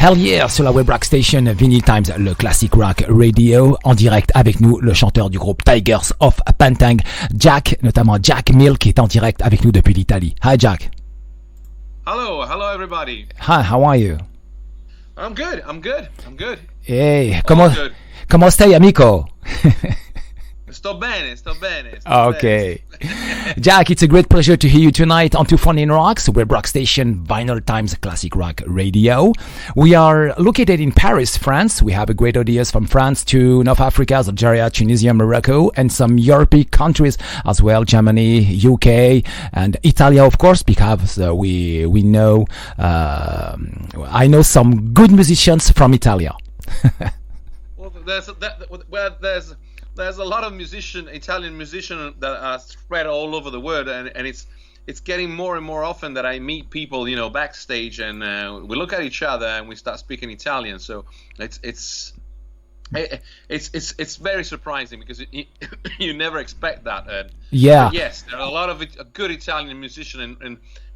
Hell yeah, sur la web rock station Vinylestimes, le classic rock radio. En direct avec nous, le chanteur du groupe Tigers of Tang, Jack, notamment Jack Mill, qui est en direct avec nous depuis l'Italie. Hi Jack. Hello everybody. Hi, how are you? I'm good. Hey, comment stai amico? Sto bene. Okay. Jack, it's a great pleasure to hear you tonight on Two Funny Rocks, web rock station Vinylestimes Classic Rock Radio. We are located in Paris, France. We have a great audience from France to North Africa, Algeria, Tunisia, Morocco, and some European countries as well, Germany, UK, and Italy, of course, because we know, I know some good musicians from Italy. Well, there's a lot of Italian musicians that are spread all over the world, and it's getting more and more often that I meet people, backstage, and we look at each other and we start speaking Italian. So it's very surprising because you never expect that. Yeah. But yes, there are a lot of good Italian musicians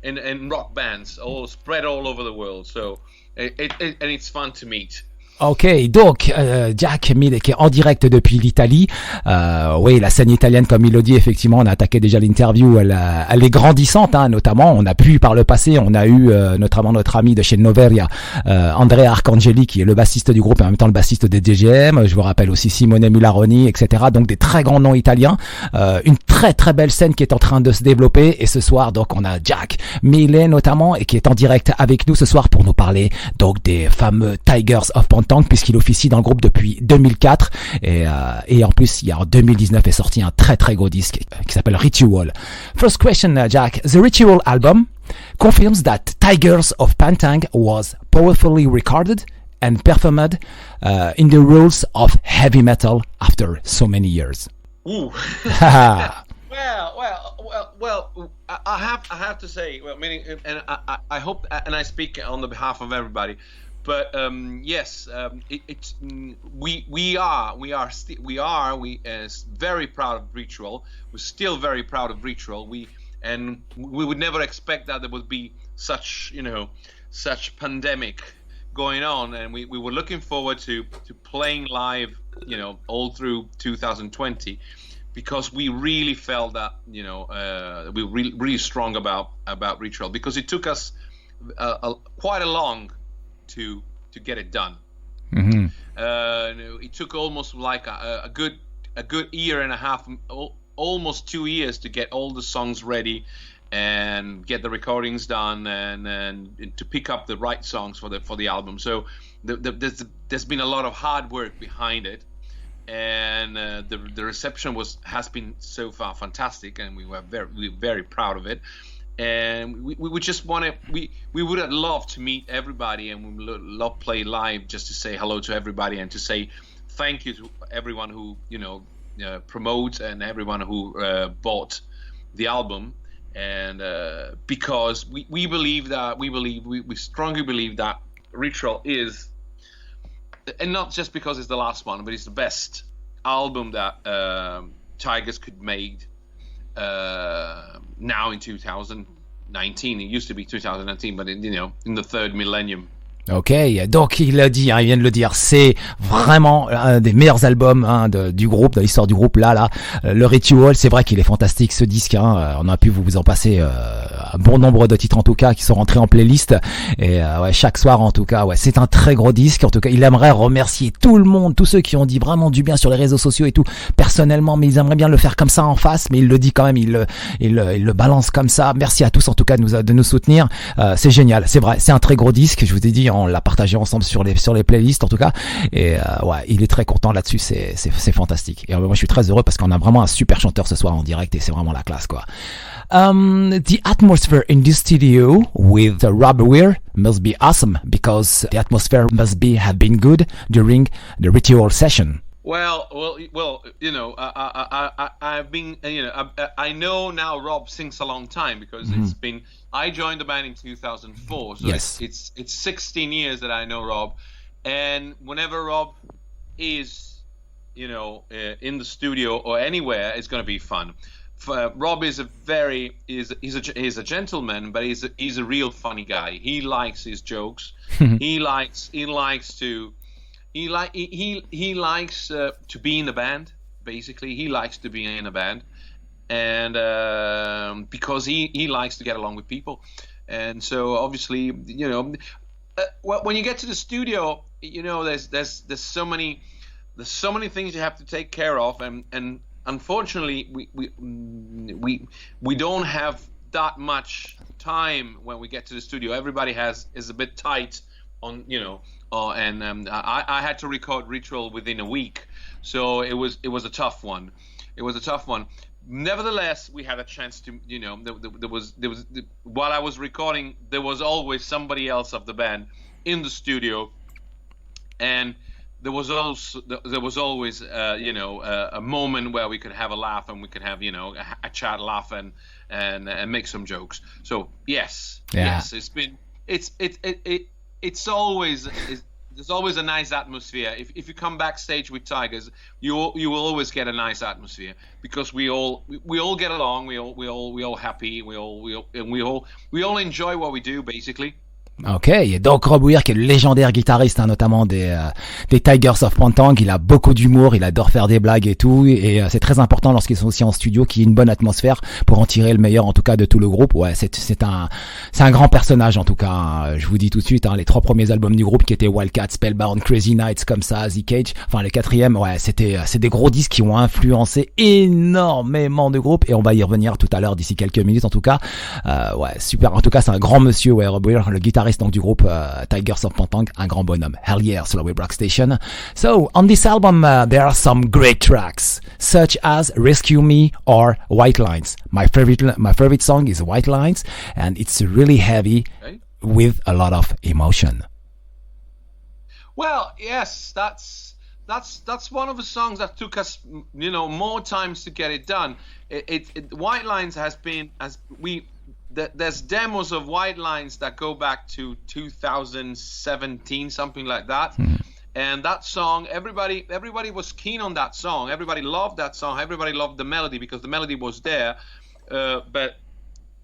in rock bands, all spread all over the world. So and it's fun to meet. Ok, donc Jack Mill qui est en direct depuis l'Italie. Oui, la scène italienne, comme il le dit, effectivement, on a attaqué déjà l'interview, elle est grandissante, hein, notamment. On a pu, par le passé, on a eu notamment notre ami de chez Noveria, Andrea Arcangeli, qui est le bassiste du groupe et en même temps le bassiste des DGM. Je vous rappelle aussi Simone Mularoni, etc. Donc des très grands noms italiens. Une très très belle scène qui est en train de se développer. Et ce soir, donc, on a Jack Mill notamment, et qui est en direct avec nous ce soir pour nous parler donc des fameux Tigers of Tang, puisqu'il officie dans le groupe depuis 2004 et en plus en 2019 est sorti un très très gros disque qui s'appelle Ritual. First question, Jack. The Ritual album confirms that Tigers of Tang was powerfully recorded and performed in the rules of heavy metal after so many years. Ooh. Well. I have to say, meaning, and I hope, and I speak on the behalf of everybody. But yes, we are very proud of Ritual. We're still very proud of Ritual. We would never expect that there would be such pandemic going on, and we were looking forward to playing live, all through 2020, because we really felt that we were really strong about Ritual, because it took us quite a long to get it done. Mm-hmm. It took almost like a good year and a half, almost 2 years, to get all the songs ready and get the recordings done and to pick up the right songs for the album. So there's been a lot of hard work behind it, and the reception has been so far fantastic, and we were very proud of it. And we just we would have loved to meet everybody, and we would love play live just to say hello to everybody and to say thank you to everyone who promotes and everyone who bought the album. And because we strongly believe that Ritual is, and not just because it's the last one, but it's the best album that Tigers could make now in 2019. It used to be 2019, but in the third millennium. Ok, donc il l'a dit, hein, il vient de le dire, c'est vraiment un des meilleurs albums du groupe, de l'histoire du groupe. Là, le Ritual, c'est vrai qu'il est fantastique ce disque. On a pu vous en passer un bon nombre de titres en tout cas qui sont rentrés en playlist. Et chaque soir en tout cas, c'est un très gros disque. En tout cas, il aimerait remercier tout le monde, tous ceux qui ont dit vraiment du bien sur les réseaux sociaux et tout, personnellement, mais ils aimeraient bien le faire comme ça en face. Mais il le dit quand même, il le balance comme ça. Merci à tous en tout cas de nous soutenir. C'est génial, c'est vrai, c'est un très gros disque. Je vous ai dit, on l'a partagé ensemble sur les playlists en tout cas, et il est très content là-dessus. C'est fantastique, et moi je suis très heureux parce qu'on a vraiment un super chanteur ce soir en direct, et c'est vraiment la classe quoi. The atmosphere in this studio with Robb Weir must be awesome, because the atmosphere must have been good during the Ritual session. Well, I've been, I know now Robb sings a long time, because it's been, I joined the band in 2004, so yes. it's 16 years that I know Robb, and whenever Robb is, in the studio or anywhere, it's going to be fun. Rob is he's a gentleman, but he's a real funny guy. He likes his jokes. he likes to be in a band. Basically, he likes to be in a band, and because he likes to get along with people, and so obviously, when you get to the studio, there's so many things you have to take care of, and unfortunately, we don't have that much time when we get to the studio. Everybody is a bit tight on, and I had to record Ritual within a week, so it was a tough one. Nevertheless, we had a chance to, there was while I was recording, there was always somebody else of the band in the studio, and there was always a moment where we could have a laugh, and we could have a chat, laugh, and make some jokes. So yes, it's always there's always a nice atmosphere. If you come backstage with Tygers, you will always get a nice atmosphere, because we all get along, we all happy, we all enjoy what we do, basically. Ok, et donc Robb Weir, qui est le légendaire guitariste, notamment des Tygers of Tang, il a beaucoup d'humour, il adore faire des blagues et tout, et c'est très important lorsqu'ils sont aussi en studio qu'il y ait une bonne atmosphère pour en tirer le meilleur, en tout cas de tout le groupe. Ouais, c'est un grand personnage, en tout cas. Je vous dis tout de suite, les 3 premiers albums du groupe qui étaient Wildcat, Spellbound, Crazy Nights, comme ça, The Cage, enfin le 4e, ouais, c'est des gros disques qui ont influencé énormément de groupes, et on va y revenir tout à l'heure d'ici quelques minutes, en tout cas. Ouais, super. En tout cas, c'est un grand monsieur, ouais, Robb Weir, le guitariste donc du groupe Tygers of Tang, un grand bonhomme. Hell yeah, sur la Web Rock Station. So, on this album, there are some great tracks, such as Rescue Me or White Lines. My favorite song is White Lines, and it's really heavy with a lot of emotion. Well, yes, that's one of the songs that took us, more times to get it done. White Lines there's demos of White Lines that go back to 2017, something like that. And that song, everybody was keen on that song. Everybody loved that song. Everybody loved the melody, because the melody was there. But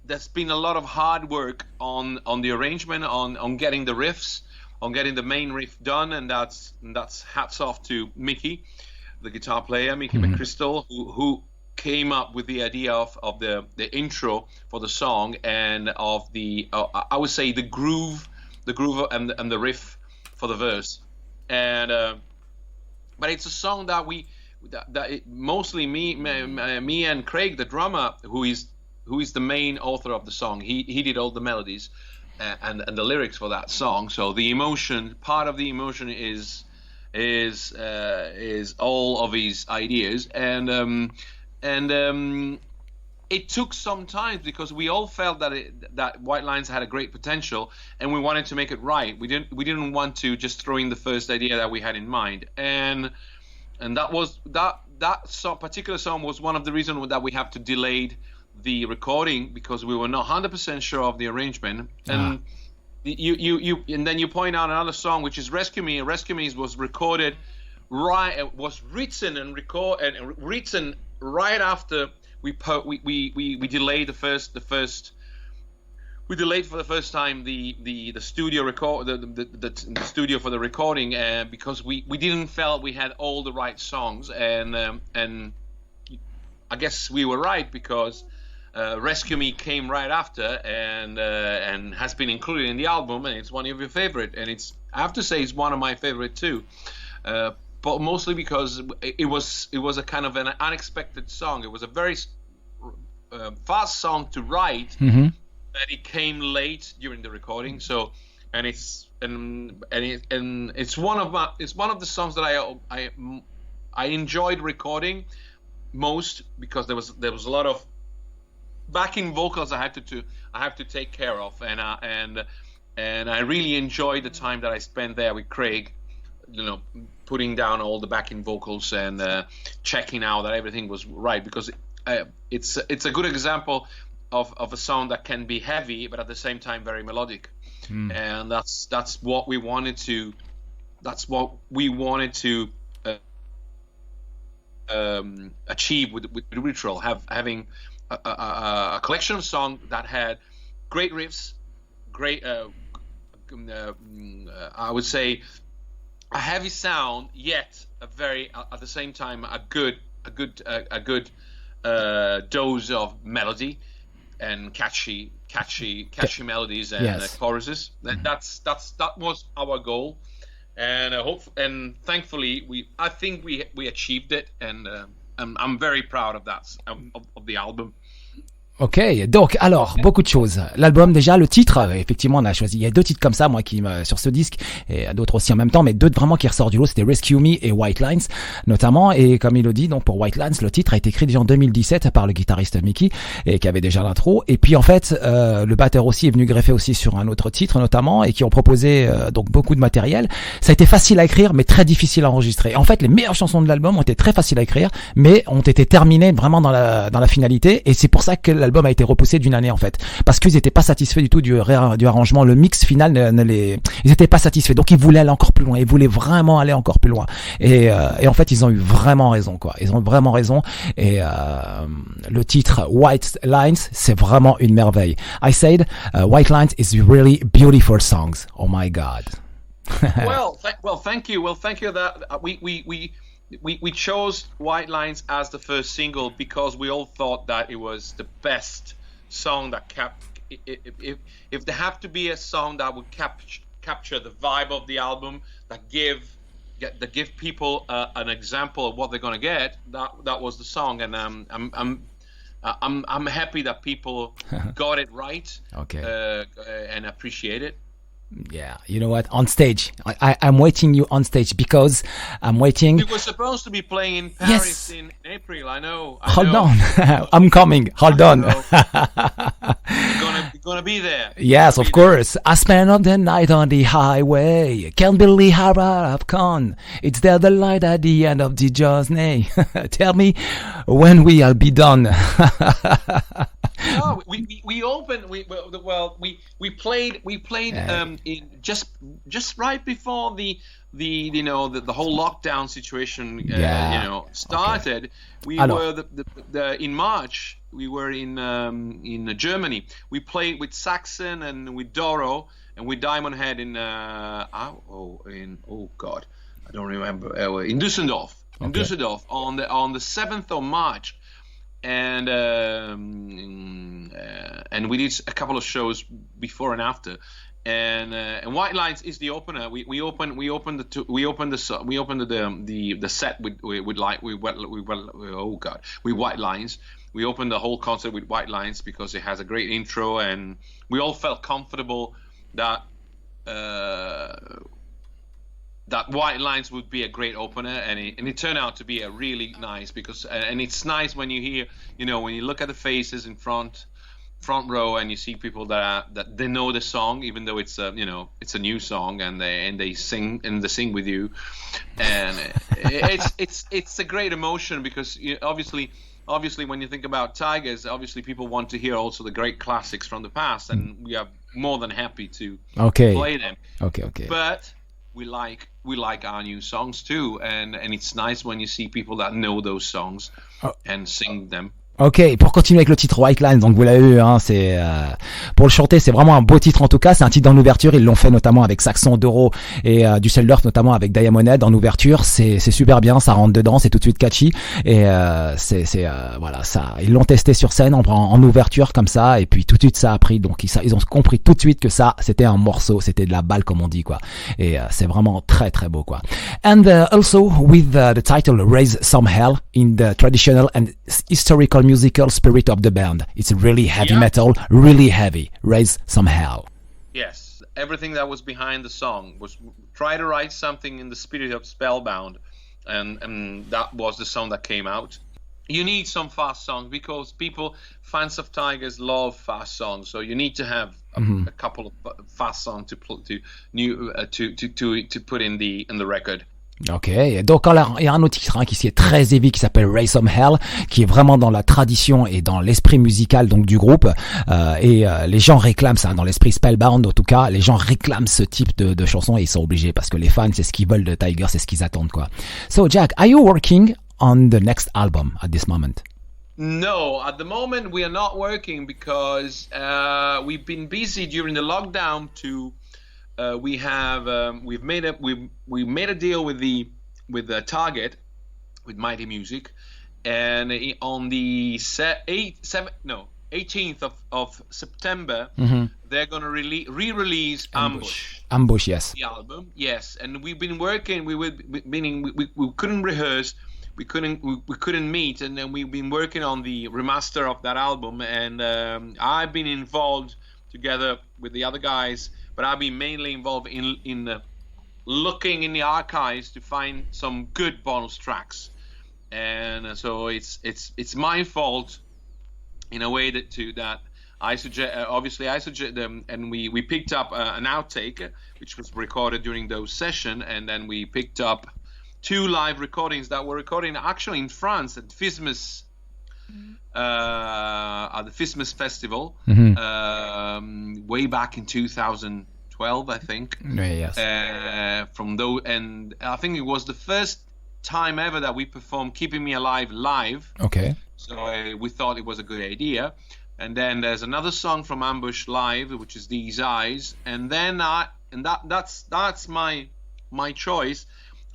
there's been a lot of hard work on the arrangement, on getting the riffs, on getting the main riff done, and that's hats off to Mickey, the guitar player, Mickey McChrystal, who came up with the idea of the intro for the song, and of the I would say the groove and the riff for the verse, and but it's a song that mostly me and Craig, the drummer, who is the main author of the song. He did all the melodies and the lyrics for that song. So the emotion, part of the emotion is all of his ideas, and it took some time, because we all felt that White Lines had a great potential, and we wanted to make it right. We didn't want to just throw in the first idea that we had in mind, and that particular song was one of the reasons that we have to delay the recording, because we were not 100% sure of the arrangement. And and then you point out another song, which is Rescue Me. Rescue Me was recorded written right after we delayed we delayed for the first time the studio record the studio for the recording, because we didn't felt we had all the right songs, and I guess we were right, because Rescue Me came right after, and has been included in the album, and it's one of your favorite, and I have to say it's one of my favorite too. But mostly because it was a kind of an unexpected song. It was a very fast song to write, but it came late during the recording. So, and it's one of the songs that I enjoyed recording most, because there was a lot of backing vocals I have to take care of, and I really enjoyed the time that I spent there with Craig, putting down all the backing vocals and checking out that everything was right, because it's a good example of a song that can be heavy but at the same time very melodic, and that's what we wanted to achieve with Ritual, having a collection of songs that had great riffs, great, I would say, a heavy sound, yet a very, at the same time, a good dose of melody and catchy melodies and choruses. That was our goal, and thankfully I think we achieved it, and I'm very proud of that of the album. Ok, donc alors beaucoup de choses. L'album déjà, le titre, effectivement on a choisi. Il y a 2 titres comme ça, moi qui sur ce disque et d'autres aussi en même temps, mais 2 vraiment qui ressortent du lot, c'était Rescue Me et White Lines notamment. Et comme il le dit, donc pour White Lines, le titre a été écrit déjà en 2017 par le guitariste Mickey et qui avait déjà l'intro. Et puis en fait, le batteur aussi est venu greffer aussi sur un autre titre notamment et qui ont proposé donc beaucoup de matériel. Ça a été facile à écrire, mais très difficile à enregistrer. En fait, les meilleures chansons de l'album ont été très faciles à écrire, mais ont été terminées vraiment dans la finalité. Et c'est pour ça que l'album a été repoussé d'une année en fait, parce qu'ils n'étaient pas satisfaits du tout du arrangement, le mix final ils n'étaient pas satisfaits, donc ils voulaient aller encore plus loin, ils voulaient vraiment aller encore plus loin, et en fait ils ont eu vraiment raison quoi, ils ont vraiment raison, et le titre White Lines c'est vraiment une merveille. I said White Lines is really beautiful songs. Oh my God. Thank you that we chose White Lines as the first single because we all thought that it was the best song that if there have to be a song that would capture the vibe of the album, that give people an example of what they're going to get, that was the song, and I'm happy that people got it right. Okay. And appreciate it. Yeah, you know what? On stage, I'm waiting you on stage because I'm waiting. We were supposed to be playing in Paris in April. I know. Hold on, I'm coming. Hold on. You're gonna be there. Yes, of course. I spent all the night on the highway. Can't believe how far I've gone. It's there the light at the end of the journey. Tell me when we'll be done. No, we opened. We played in just right before the whole lockdown situation started. Okay. We were in March. We were in Germany. We played with Saxon and with Doro and with Diamond Head in I don't remember, in Düsseldorf. Okay. In Düsseldorf on the 7th of March. And we did a couple of shows before and after, and White Lines is the opener. We opened the set with White Lines. We opened the whole concert with White Lines because it has a great intro, and we all felt comfortable that White Lines would be a great opener, and it turned out to be a really nice, because and it's nice when you hear, when you look at the faces in front row and you see people that they know the song, even though it's a new song, and they sing with you, and it's a great emotion, because obviously when you think about Tygers, obviously people want to hear also the great classics from the past, and we are more than happy to play them. Okay. But we like our new songs too, and it's nice when you see people that know those songs and sing them. Ok, pour continuer avec le titre White Lines, donc vous l'avez vu, c'est pour le chanter, c'est vraiment un beau titre en tout cas. C'est un titre en ouverture, ils l'ont fait notamment avec Saxon, Doro et Düsseldorf, notamment avec Diamond Head en ouverture. C'est super bien, ça rentre dedans, c'est tout de suite catchy, et voilà, ça, ils l'ont testé sur scène en ouverture comme ça, et puis tout de suite ça a pris. Donc ils ont compris tout de suite que ça, c'était un morceau, c'était de la balle comme on dit quoi. Et c'est vraiment très très beau quoi. And also with the title Raise Some Hell in the traditional and historical musical spirit of the band. It's really heavy metal, really heavy. Raise Some Hell. Yes, everything that was behind the song was try to write something in the spirit of Spellbound, and that was the song that came out. You need some fast songs because fans of Tygers love fast songs, so you need to have a couple of fast songs to put in the record. Ok, donc alors, il y a un autre titre qui est très heavy qui s'appelle Raise Some Hell, qui est vraiment dans la tradition et dans l'esprit musical donc du groupe, et les gens réclament ça, dans l'esprit Spellbound en tout cas, les gens réclament ce type de chanson et ils sont obligés parce que les fans c'est ce qu'ils veulent de Tiger, c'est ce qu'ils attendent quoi. So Jack, are you working on the next album at this moment? No, at the moment we are not working because we've been busy during the lockdown. We've made a deal with the Target, with Mighty Music, and on the 18th of September, they're going to re-release Ambush. Ambush, yes. The album, yes. And we've been working. Meaning we couldn't rehearse, we couldn't meet, and then we've been working on the remaster of that album. And I've been involved together with the other guys, but I've been mainly involved in looking in the archives to find some good bonus tracks. And so it's my fault in a way that I suggest. Obviously, I suggest them, and we picked up an outtake which was recorded during those sessions, and then we picked up 2 live recordings that were recorded actually in France at Fismes, at the Fismes Festival, way back in 2012, I think. Yes. From those, and I think it was the first time ever that we performed "Keeping Me Alive" live. Okay. So we thought it was a good idea. And then there's another song from Ambush live, which is "These Eyes." And then that's my choice.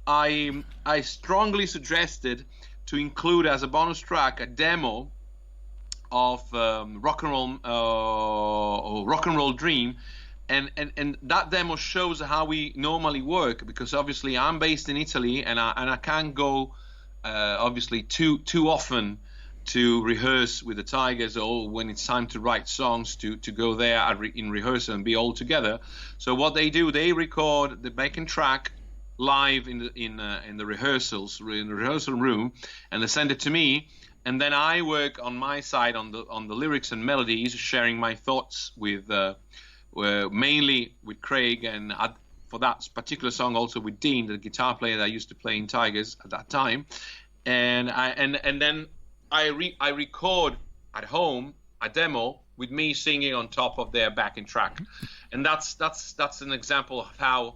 I strongly suggested to include as a bonus track a demo of Rock and Roll Dream. And that demo shows how we normally work, because obviously I'm based in Italy, and I can't go obviously too often to rehearse with the Tygers, or when it's time to write songs to go there in rehearsal and be all together. So what they do, they record the backing track live in the rehearsal room, and they send it to me, and then I work on my side on the lyrics and melodies, sharing my thoughts with mainly with Craig, and for that particular song also with Dean, the guitar player that used to play in Tygers at that time. And then I record at home a demo with me singing on top of their backing track, and that's an example of how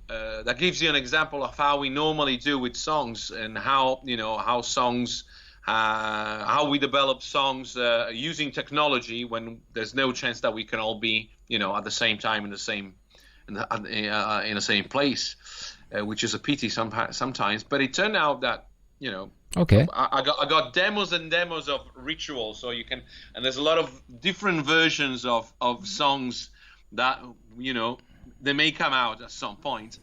that gives you an example of how we normally do with songs, and how songs. How we develop songs using technology when there's no chance that we can all be, at the same time in the same place, which is a pity sometimes. But it turned out that okay, I got demos and demos of Ritual, so you can, and there's a lot of different versions of songs that they may come out at some point.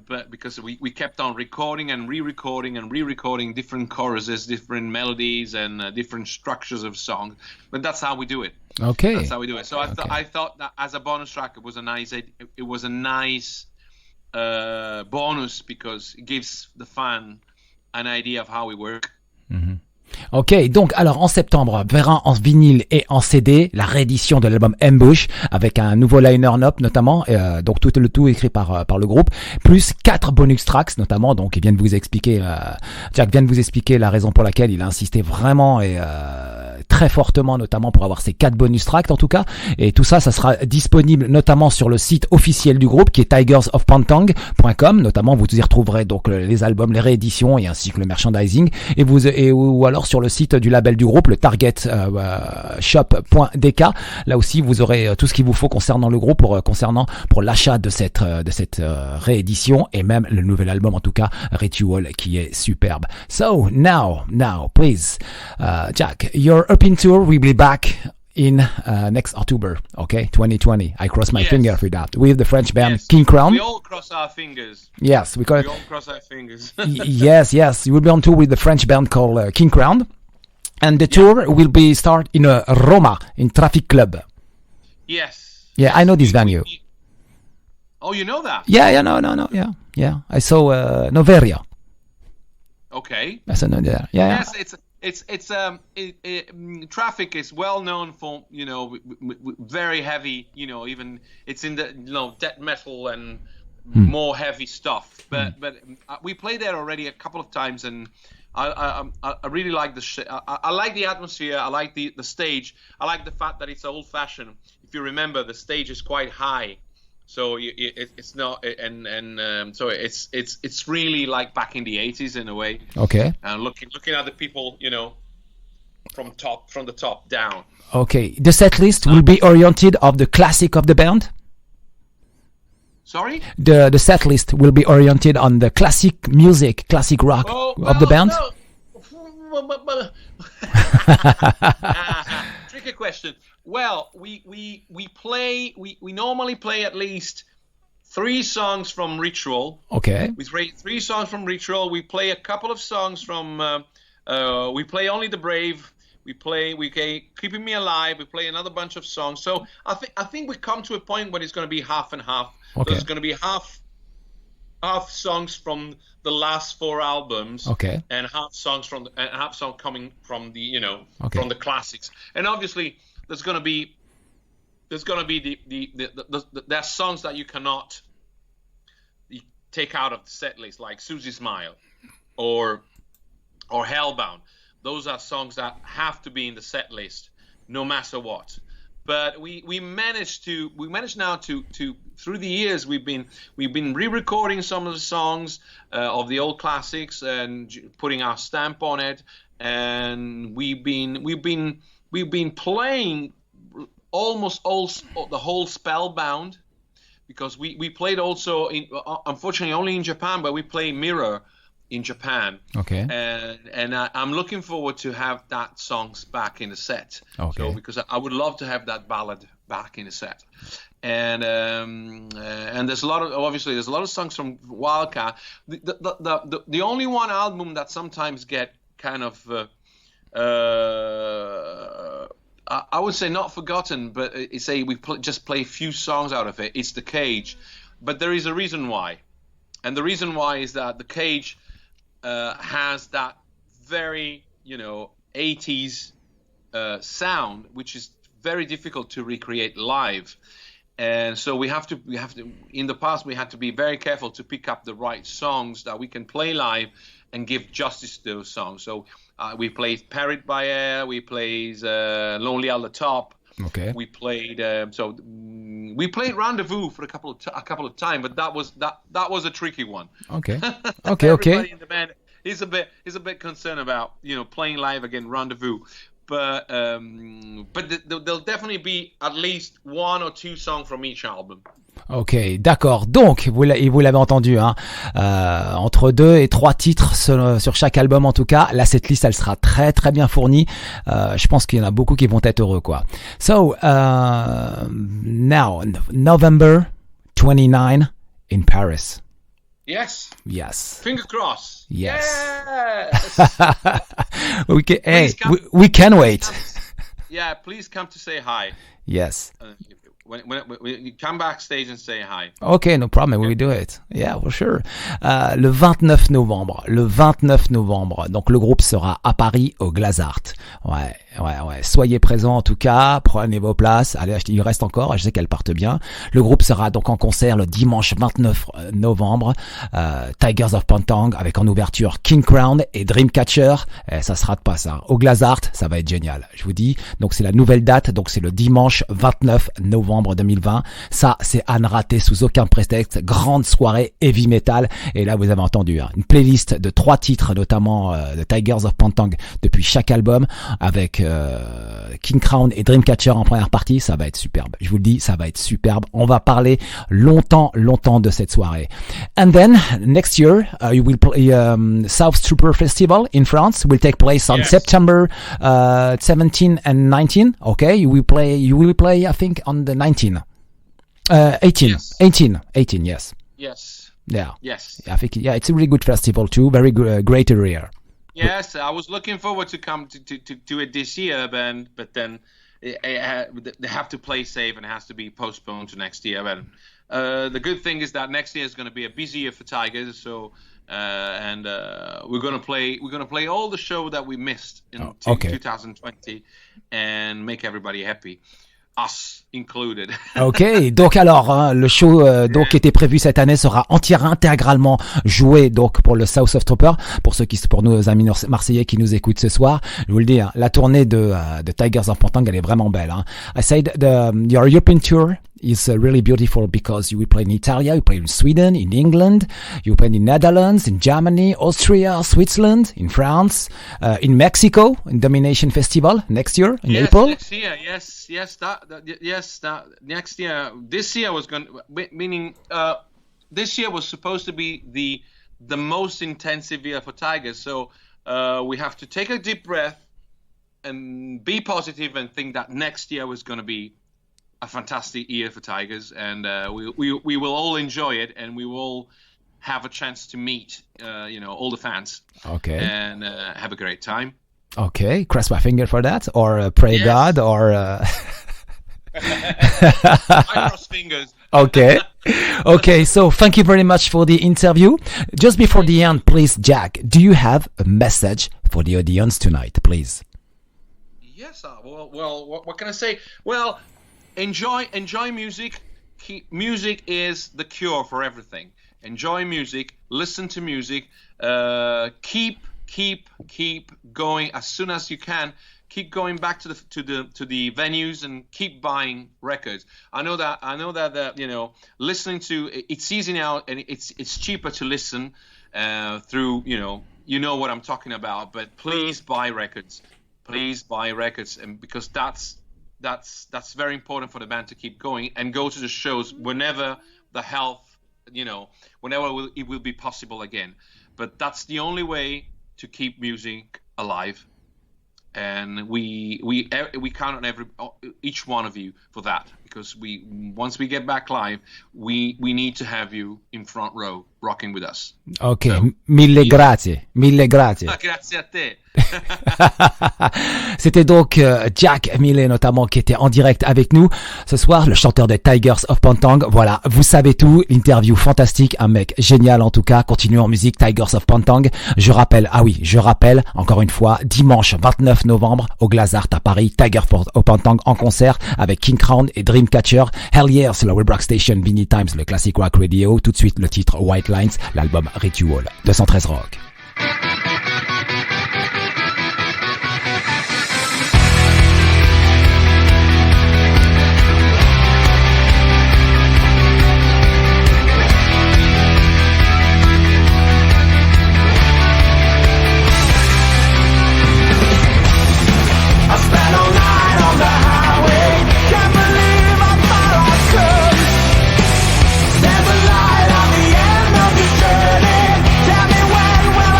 But because we kept on recording and re-recording different choruses, different melodies, and different structures of songs. But that's how we do it. Okay. That's how we do it. So I thought that as a bonus track, it was a nice bonus, because it gives the fan an idea of how we work. Mm-hmm. Ok, donc alors en septembre verra en vinyle et en CD la réédition de l'album Ambush avec un nouveau liner-up notamment, donc le tout écrit par le groupe, plus 4 bonus tracks notamment. Donc Jack vient de vous expliquer la raison pour laquelle il a insisté vraiment et très fortement, notamment pour avoir ces 4 bonus tracks en tout cas, et tout ça sera disponible notamment sur le site officiel du groupe qui est tigersofpantang.com. Notamment vous y retrouverez donc les albums, les rééditions et ainsi que le merchandising, ou alors sur le site du label du groupe, le Target shop.dk. Là aussi vous aurez tout ce qu'il vous faut concernant le groupe pour l'achat de cette réédition, et même le nouvel album en tout cas, Ritual, qui est superbe. So now please, Jack, your Open Tour will be back in next October, okay, 2020. I cross my finger for that, with the French band King Crown. We all cross our fingers. Yes, we all cross our fingers. yes, you will be on tour with the French band called King Crown, and the tour will be start in Roma, in Traffic Club. Yes. Yeah, I know this venue. Oh, you know that? Yeah, no, yeah. I saw Noveria. Okay. I saw Noveria. Yeah. Yes, Traffic is well known for very heavy, even it's in the death metal and more heavy stuff. But we played there already a couple of times, and I really like I like the atmosphere. I like the stage. I like the fact that it's old fashioned. If you remember, the stage is quite high, So it's not, so it's really like back in the 80s in a way. Okay. And looking at the people, from the top down. Okay. The set list will be oriented of the classic of the band. Sorry? The set list will be oriented on the classic music, classic rock of the band. No. Tricky question. Well, we normally play at least 3 songs from Ritual. Okay. We play 3 songs from Ritual. We play a couple of songs from. We play Only the Brave. We play Keeping Me Alive. We play another bunch of songs. So I think we come to a point where it's going to be half and half. Okay. There's going to be half songs from the last 4 albums, okay, and half songs coming from the okay, from the classics. And obviously there's going to be there's songs that you cannot take out of the set list, like Suzie Smile or Hellbound. Those are songs that have to be in the set list no matter what. But we managed now to through the years we've been re-recording some of the songs of the old classics and putting our stamp on it, and we've been playing almost all the whole Spellbound, because we played also unfortunately only in Japan, but we play Mirror in Japan. Okay. And I'm looking forward to have that songs back in the set. Okay. So, because I would love to have that ballad back in the set. And there's a lot of songs from Wildcat. The only one album that sometimes get kind of I would say not forgotten, but just play a few songs out of it. It's The Cage, but there is a reason why, and the reason why is that The Cage has that very 80s sound, which is very difficult to recreate live, and so we have to in the past we had to be very careful to pick up the right songs that we can play live and give justice to those songs. So we played Parrot by Air, we played Lonely at the Top. Okay. We played we played Rendezvous for a couple of times, but that was a tricky one. Okay. Everybody in the band is a bit concerned about playing live again, Rendezvous. But there'll definitely be at least 1 or 2 songs from each album. Ok, d'accord. Donc, vous l'avez entendu, hein, entre 2 et 3 titres sur chaque album en tout cas. Là, cette liste, elle sera très très bien fournie. Je pense qu'il y en a beaucoup qui vont être heureux, quoi. So, now, November 29 in Paris. Yes. Yes. Finger crossed. Yes. Yes. We can wait. Yeah, please come to say hi. Yes. When you come backstage and say hi. Okay, no problem. We will do it. Yeah, for sure. Le 29 novembre. Donc, le groupe sera à Paris, au Glazart. Ouais. Soyez présents, en tout cas. Prenez vos places. Allez, il reste encore. Je sais qu'elles partent bien. Le groupe sera donc en concert le dimanche 29 novembre. Tigers of Tang avec en ouverture King Crown et Dreamcatcher. Ça se rate pas, ça. Au Glazart, ça va être génial. Je vous dis. Donc, c'est la nouvelle date. Donc, c'est le dimanche 29 novembre 2020. Ça, c'est à ne rater sous aucun prétexte. Grande soirée heavy metal. Et là, vous avez entendu une playlist de 3 titres, notamment de Tigers of Tang depuis chaque album, avec King Crown et Dreamcatcher en première partie. Ça va être superbe. Je vous le dis, ça va être superbe. On va parler longtemps de cette soirée. And then next year, you will play South Trooper Festival in France. Will take place on September 17 and 19. Okay, you will play. I think on the 18. Yes. 18. Yes. Yeah. Yes. I think it's a really good festival too. Very great area. Yes, I was looking forward to come to it this year, but then they have to play safe and it has to be postponed to next year. But the good thing is that next year is going to be a busy year for Tigers. So we're going to play all the show that we missed in 2020 and make everybody happy. Us included. Ok, donc alors le show qui était prévu cette année sera intégralement joué donc pour le South of Trooper. Pour nos amis marseillais qui nous écoutent ce soir, je vous le dis, la tournée de Tigers of Tang, elle est vraiment belle. I said your European tour is really beautiful because you will play in Italy, you play in Sweden, in England, you play in Netherlands, in Germany, Austria, Switzerland, in France, in Mexico, in Domination Festival next year in April. Next year, yes, that next year. This year was this year was supposed to be the most intensive year for Tygers. So we have to take a deep breath and be positive and think that next year was going to be a fantastic year for Tygers, and we will all enjoy it, and we will have a chance to meet all the fans. Okay. And have a great time. Okay, cross my finger for that, or pray God, or. I cross fingers. Okay, so thank you very much for the interview. Just before the end, please, Jack, do you have a message for the audience tonight, please? Yes, well, what can I say? Well, enjoy music. Music is the cure for everything. Enjoy music, listen to music, keep going as soon as you can. Keep going back to the venues and keep buying records. I know that listening to it's easy now, and it's cheaper to listen through you know what I'm talking about. But please buy records. Please buy records, and because that's very important for the band to keep going and go to the shows whenever the health, whenever it will be possible again. But that's the only way to keep music alive. And we count on each one of you for that, because once we get back live, we need to have you in front row rocking with us. Ok, so, mille grazie. Grazie a te. C'était donc Jack Meille notamment qui était en direct avec nous ce soir, le chanteur des Tygers of Pantang. Voilà, vous savez tout, interview fantastique, un mec génial en tout cas. Continuons en musique, Tygers of Pantang. Je rappelle encore une fois, dimanche 29 novembre au Glazart à Paris, Tygers of Pantang en concert avec King Crown et Dreamcatcher. Hell yeah, c'est la Web Rock Station, Vinylestimes, le classic rock radio. Tout de suite le titre White Lines, l'album Ritual, 213 Rock. Tell me when will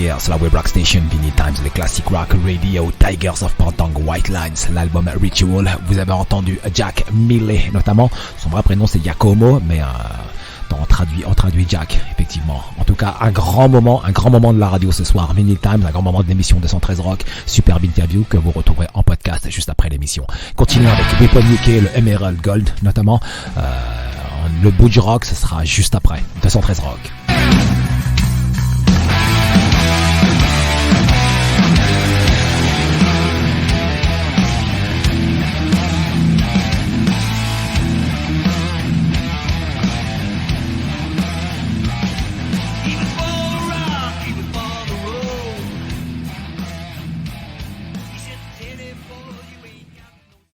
Weir sur la Web Rock Station, Vinylestimes, les classiques rock radio, Tygers of Tang, White Lines, l'album Ritual. Vous avez entendu Jack Meille, notamment. Son vrai prénom c'est Jacopo, mais on traduit Jack, effectivement. En tout cas, un grand moment de la radio ce soir. Vinylestimes, un grand moment de l'émission 213 Rock. Superbe interview que vous retrouverez en podcast juste après l'émission. Continuons avec Weapon UK, le Emerald Gold, notamment. Le bout du rock, ce sera juste après 213 Rock.